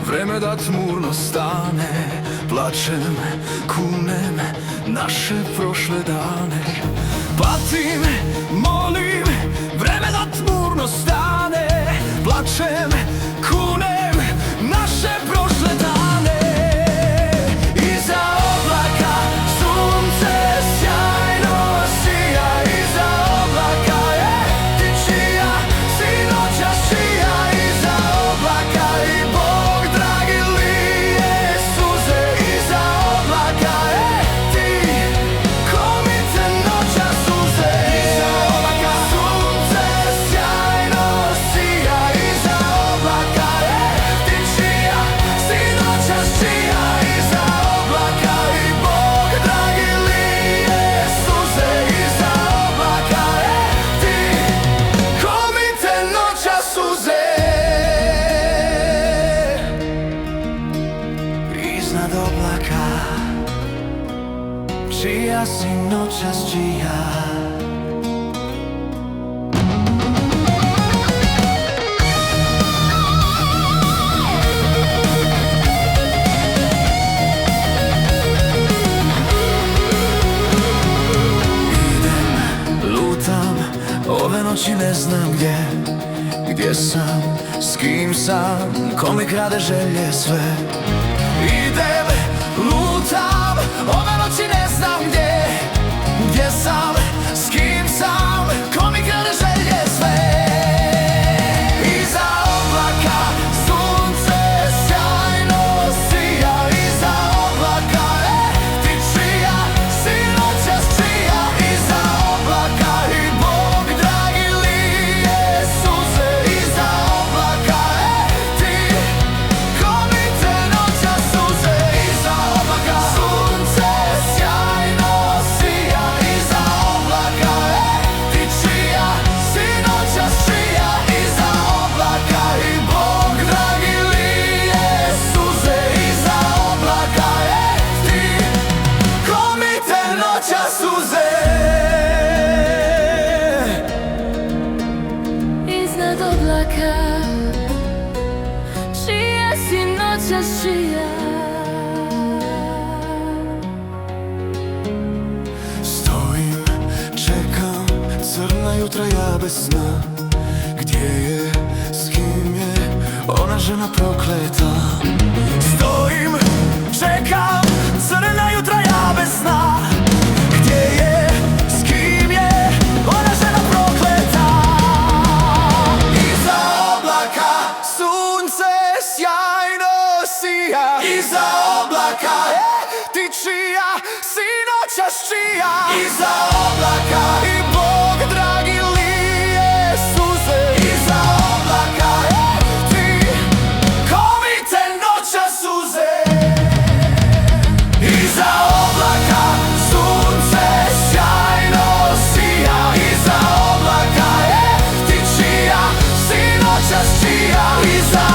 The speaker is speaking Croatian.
vreme da tmurno stane. Plačem, kunem naše prošle dane. Patim, molim, vreme da tmurno stane. Plačem, kunem naše prošle dane. Iza oblaka sunce sjajno sija. Iza oblaka je ti čija si noćas čija. Iza oblaka i Bog dragi lije suze. Iza oblaka je ti ko mi te noćas suze. Iza oblaka sunce sjajno sija. Iza oblaka je ti čija si noćas čija. Iza oblaka i Bog dragi lije suze. Iza oblaka je ti ko mi te noćas suze. Iznad oblaka čija si noćas čija. Lutam, ove noći ne znam gdje sam, s kim sam, ko mi krade želje sve. Idem, lutam, ove noći ne znam gdje sam, s kim sam, ko mi krade želje sve. Iza oblaka sunce sjajno sija. Iza oblaka je ti čija si noćas čija. Iza oblaka i Bog dragi lije suze. Iza oblaka je ti ko mi te noćas suze. Iza oblaka sunce sjajno sija. Iza oblaka je ti čija si noćas čija. Iza oblaka i Bog dragi lije suze. Iza oblaka je ti ko mi te noćas suze. Iznad oblaka čija si noćas čija. Stojim, čekam crna jutra ja bez sna. Gdje je, s kim je ona žena prokleta? Stojim, čekam crna jutra ja bez sna. Gdje je, s kim je ona žena prokleta? Iza oblaka sunce sjajno sija. Iza oblaka je ti čija si noćas čija. Iza oblaka i Bog dragi lije suze. Iza oblaka je ti ko mi te noćas suze. Iza oblaka sunce sjajno sija. Iza oblaka je ti čija si noćas čija. Iza